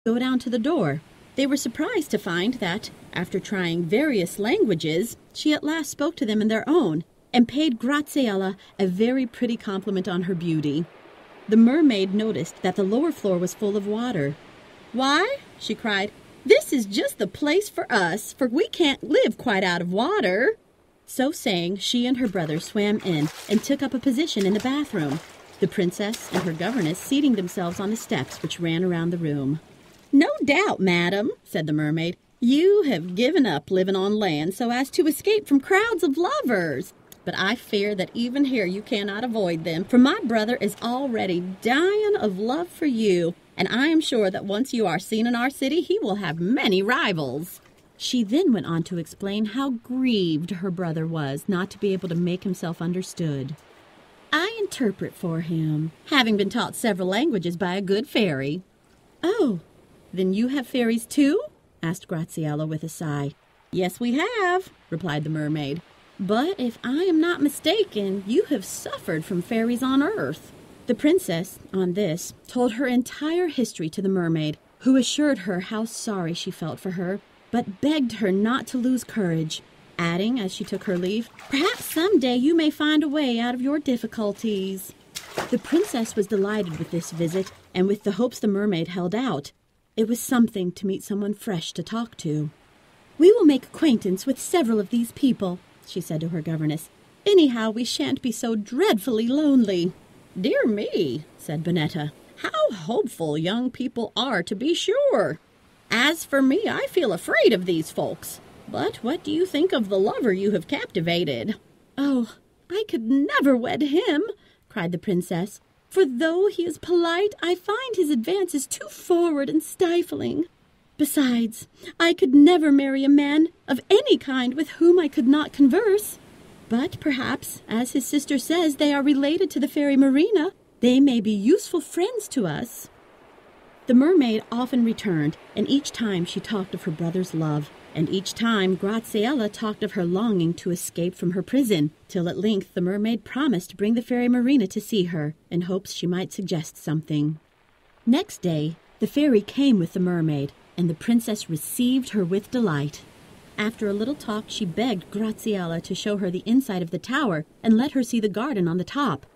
go down to the door. They were surprised to find that, after trying various languages, she at last spoke to them in their own, and paid Graziella a very pretty compliment on her beauty. The mermaid noticed that the lower floor was full of water. "Why," she cried, "this is just the place for us, for we can't live quite out of water." So saying, she and her brother swam in and took up a position in the bathroom, the princess and her governess seating themselves on the steps which ran around the room. "No doubt, madam," said the mermaid, "you have given up living on land so as to escape from crowds of lovers. But I fear that even here you cannot avoid them, for my brother is already dying of love for you, and I am sure that once you are seen in our city, he will have many rivals." She then went on to explain how grieved her brother was not to be able to make himself understood. "I interpret for him, having been taught several languages by a good fairy." "Oh, then you have fairies too?" asked Graziella with a sigh. "Yes, we have," replied the mermaid. "But if I am not mistaken, you have suffered from fairies on earth." The princess, on this, told her entire history to the mermaid, who assured her how sorry she felt for her, but begged her not to lose courage, adding, as she took her leave, "Perhaps some day you may find a way out of your difficulties." The princess was delighted with this visit, and with the hopes the mermaid held out. It was something to meet someone fresh to talk to. "We will make acquaintance with several of these people," she said to her governess. "Anyhow, we shan't be so dreadfully lonely." "Dear me," said Bonetta, "how hopeful young people are, to be sure. As for me, I feel afraid of these folks. But what do you think of the lover you have captivated?" "Oh, I could never wed him," cried the princess, "for though he is polite, I find his advances too forward and stifling. Besides, I could never marry a man of any kind with whom I could not converse. But perhaps, as his sister says, they are related to the fairy Marina. They may be useful friends to us." The mermaid often returned, and each time she talked of her brother's love, and each time Graziella talked of her longing to escape from her prison, till at length the mermaid promised to bring the fairy Marina to see her, in hopes she might suggest something. Next day, the fairy came with the mermaid, and the princess received her with delight. After a little talk, she begged Graziella to show her the inside of the tower and let her see the garden on the top.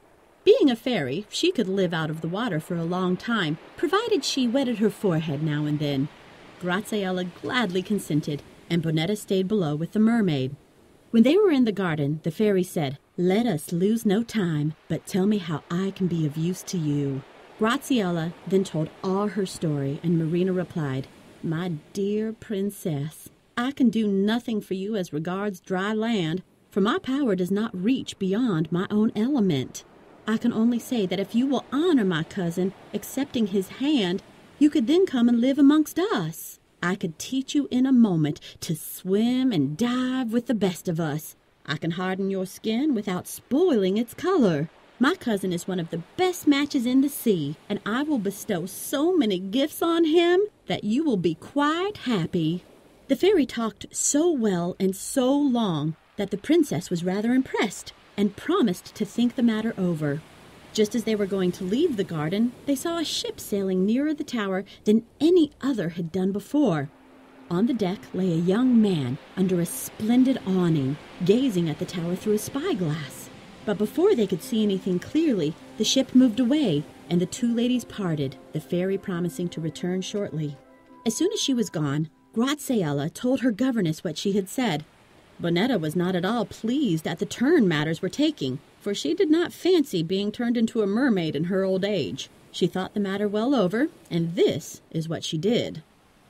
Being a fairy, she could live out of the water for a long time, provided she wetted her forehead now and then. Graziella gladly consented, and Bonetta stayed below with the mermaid. When they were in the garden, the fairy said, "Let us lose no time, but tell me how I can be of use to you." Graziella then told all her story, and Marina replied, "My dear princess, I can do nothing for you as regards dry land, for my power does not reach beyond my own element. I can only say that if you will honor my cousin, accepting his hand, you could then come and live amongst us. I could teach you in a moment to swim and dive with the best of us. I can harden your skin without spoiling its color. My cousin is one of the best matches in the sea, and I will bestow so many gifts on him that you will be quite happy." The fairy talked so well and so long that the princess was rather impressed, and promised to think the matter over. Just as they were going to leave the garden, they saw a ship sailing nearer the tower than any other had done before. On the deck lay a young man under a splendid awning, gazing at the tower through a spyglass. But before they could see anything clearly, the ship moved away, and the two ladies parted, the fairy promising to return shortly. As soon as she was gone, Graziella told her governess what she had said. Bonetta was not at all pleased at the turn matters were taking, for she did not fancy being turned into a mermaid in her old age. She thought the matter well over, and this is what she did.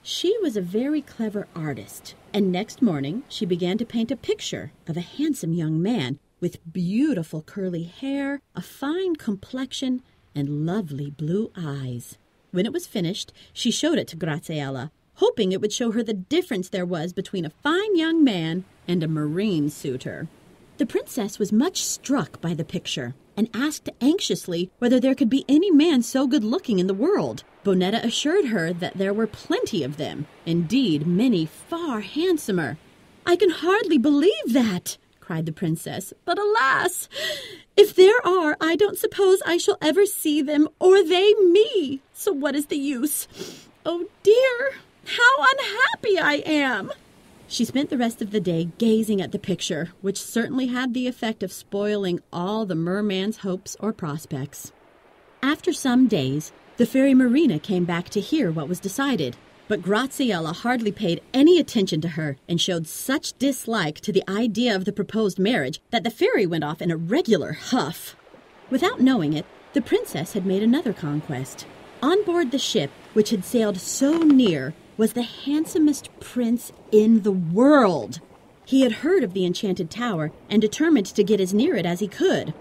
She was a very clever artist, and next morning she began to paint a picture of a handsome young man with beautiful curly hair, a fine complexion, and lovely blue eyes. When it was finished, she showed it to Graziella, hoping it would show her the difference there was between a fine young man and a marine suitor. The princess was much struck by the picture, and asked anxiously whether there could be any man so good-looking in the world. Bonetta assured her that there were plenty of them, indeed many far handsomer. "I can hardly believe that," cried the princess, "but alas! If there are, I don't suppose I shall ever see them, or they me. So what is the use? Oh dear, how unhappy I am! She spent the rest of the day gazing at the picture, which certainly had the effect of spoiling all the merman's hopes or prospects. After some days, the fairy Marina came back to hear what was decided, but Graziella hardly paid any attention to her and showed such dislike to the idea of the proposed marriage that the fairy went off in a regular huff. Without knowing it, the princess had made another conquest. On board the ship, which had sailed so near, was the handsomest prince in the world. He had heard of the enchanted tower and determined to get as near it as he could.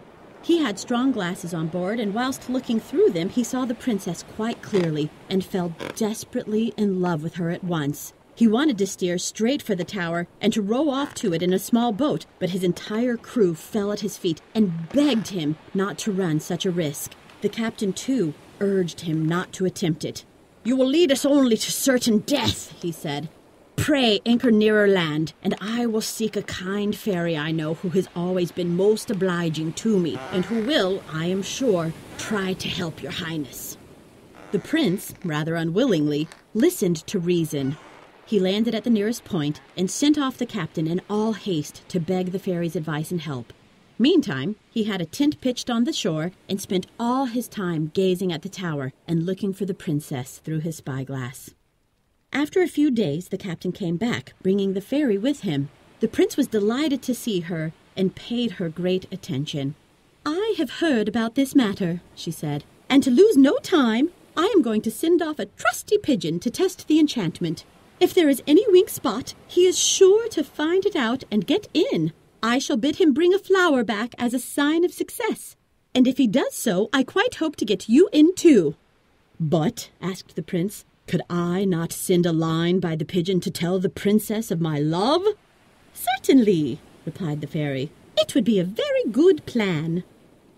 He had strong glasses on board, and whilst looking through them, he saw the princess quite clearly and fell desperately in love with her at once. He wanted to steer straight for the tower and to row off to it in a small boat, but his entire crew fell at his feet and begged him not to run such a risk. The captain, too, urged him not to attempt it. "You will lead us only to certain death," he said. "Pray anchor nearer land, and I will seek a kind fairy I know who has always been most obliging to me, and who will, I am sure, try to help your highness." The prince, rather unwillingly, listened to reason. He landed at the nearest point and sent off the captain in all haste to beg the fairy's advice and help. Meantime, he had a tent pitched on the shore and spent all his time gazing at the tower and looking for the princess through his spyglass. After a few days, the captain came back, bringing the fairy with him. The prince was delighted to see her and paid her great attention. "I have heard about this matter," she said, "and to lose no time, I am going to send off a trusty pigeon to test the enchantment. If there is any weak spot, he is sure to find it out and get in. I shall bid him bring a flower back as a sign of success. And if he does so, I quite hope to get you in too." "But," asked the prince, "could I not send a line by the pigeon to tell the princess of my love?" "Certainly," replied the fairy. "It would be a very good plan."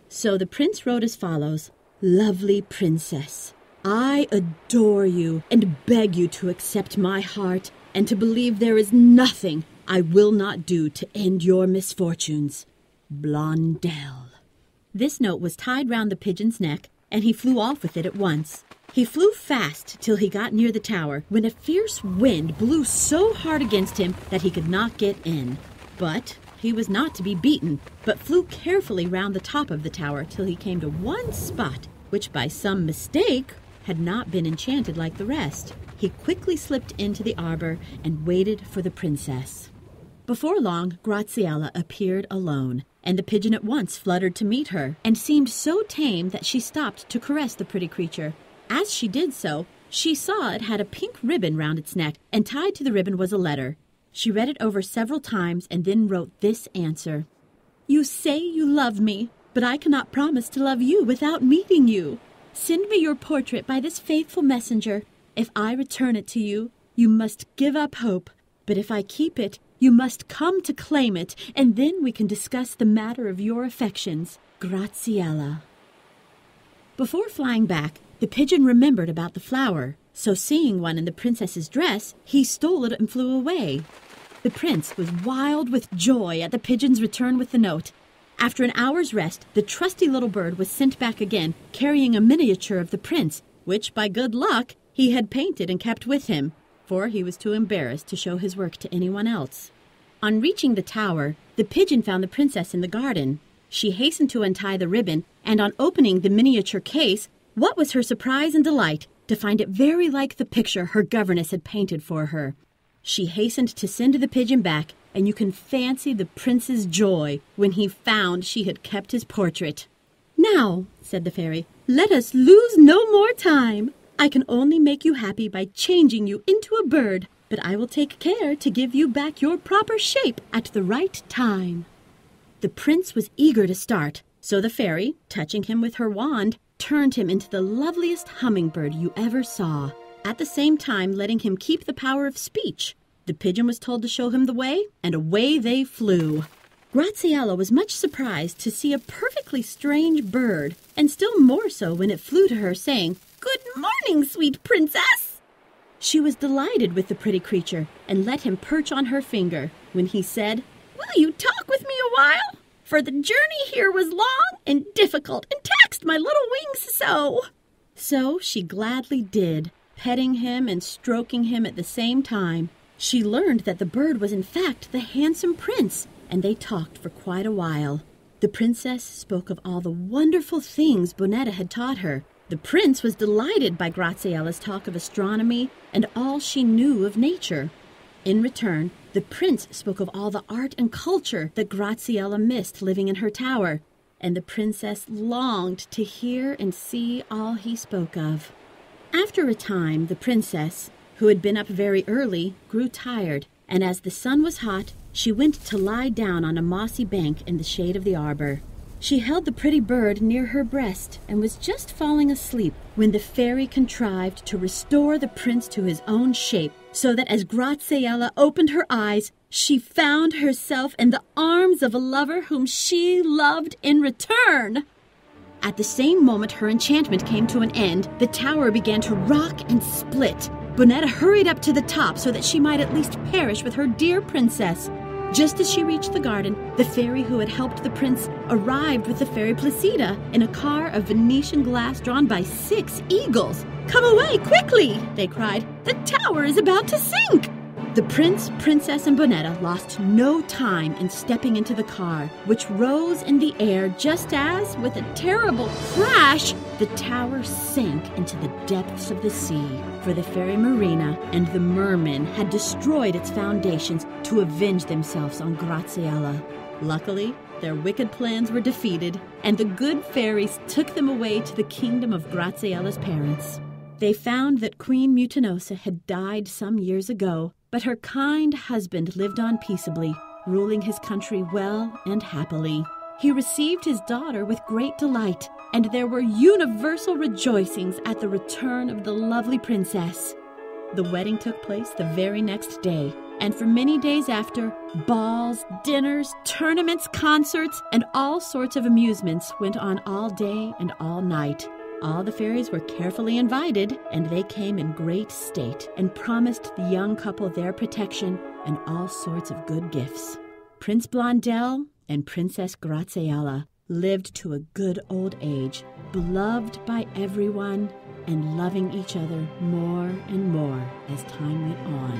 So the prince wrote as follows: "Lovely princess, I adore you and beg you to accept my heart and to believe there is nothing I will not do to end your misfortunes. Blondel." This note was tied round the pigeon's neck, and he flew off with it at once. He flew fast till he got near the tower, when a fierce wind blew so hard against him that he could not get in. But he was not to be beaten, but flew carefully round the top of the tower till he came to one spot, which by some mistake had not been enchanted like the rest. He quickly slipped into the arbor and waited for the princess. Before long, Graziella appeared alone, and the pigeon at once fluttered to meet her, and seemed so tame that she stopped to caress the pretty creature. As she did so, she saw it had a pink ribbon round its neck, and tied to the ribbon was a letter. She read it over several times and then wrote this answer: "You say you love me, but I cannot promise to love you without meeting you. Send me your portrait by this faithful messenger. If I return it to you, you must give up hope, but if I keep it, you must come to claim it, and then we can discuss the matter of your affections. Graziella." Before flying back, the pigeon remembered about the flower, so seeing one in the princess's dress, he stole it and flew away. The prince was wild with joy at the pigeon's return with the note. After an hour's rest, the trusty little bird was sent back again, carrying a miniature of the prince, which, by good luck, he had painted and kept with him, for he was too embarrassed to show his work to anyone else. On reaching the tower, the pigeon found the princess in the garden. She hastened to untie the ribbon, and on opening the miniature case, what was her surprise and delight to find it very like the picture her governess had painted for her. She hastened to send the pigeon back, and you can fancy the prince's joy when he found she had kept his portrait. "Now," said the fairy, "let us lose no more time. I can only make you happy by changing you into a bird, but I will take care to give you back your proper shape at the right time." The prince was eager to start, so the fairy, touching him with her wand, turned him into the loveliest hummingbird you ever saw, at the same time letting him keep the power of speech. The pigeon was told to show him the way, and away they flew. Graziella was much surprised to see a perfectly strange bird, and still more so when it flew to her, saying, "Good morning, sweet princess." She was delighted with the pretty creature, and let him perch on her finger, when he said, "Will you talk with me a while? For the journey here was long and difficult, and taxed my little wings so." So she gladly did, petting him and stroking him at the same time. She learned that the bird was in fact the handsome prince, and they talked for quite a while. The princess spoke of all the wonderful things Bonetta had taught her. The prince was delighted by Graziella's talk of astronomy and all she knew of nature. In return, the prince spoke of all the art and culture that Graziella missed living in her tower, and the princess longed to hear and see all he spoke of. After a time, the princess, who had been up very early, grew tired, and as the sun was hot, she went to lie down on a mossy bank in the shade of the arbor. She held the pretty bird near her breast and was just falling asleep when the fairy contrived to restore the prince to his own shape, so that as Graziella opened her eyes, she found herself in the arms of a lover whom she loved in return. At the same moment her enchantment came to an end, the tower began to rock and split. Bonetta hurried up to the top so that she might at least perish with her dear princess. Just as she reached the garden, the fairy who had helped the prince arrived with the fairy Placida in a car of Venetian glass drawn by 6 eagles. "Come away, quickly!" they cried. "The tower is about to sink!" The prince, princess, and Bonetta lost no time in stepping into the car, which rose in the air just as, with a terrible crash, the tower sank into the depths of the sea. For the fairy Marina and the mermen had destroyed its foundations to avenge themselves on Graziella. Luckily, their wicked plans were defeated, and the good fairies took them away to the kingdom of Graziella's parents. They found that Queen Mutinosa had died some years ago, but her kind husband lived on peaceably, ruling his country well and happily. He received his daughter with great delight, and there were universal rejoicings at the return of the lovely princess. The wedding took place the very next day, and for many days after, balls, dinners, tournaments, concerts, and all sorts of amusements went on all day and all night. All the fairies were carefully invited, and they came in great state and promised the young couple their protection and all sorts of good gifts. Prince Blondel and Princess Graziella lived to a good old age, beloved by everyone and loving each other more and more as time went on.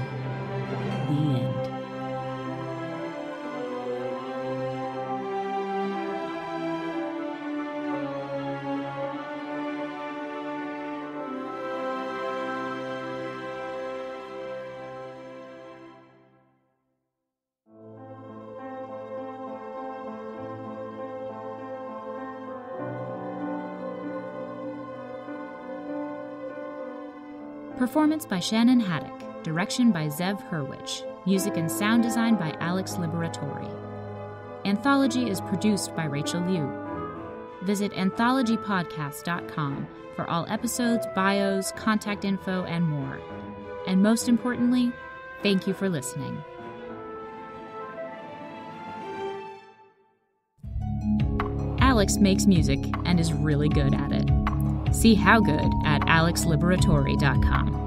The end. Performance by Shannon Haddock. Direction by Zev Hurwich. Music and sound design by Alex Liberatore. Anthology is produced by Rachel Liu. Visit anthologypodcast.com for all episodes, bios, contact info, and more. And most importantly, thank you for listening. Alex makes music and is really good at it. See how good at alexliberatore.com.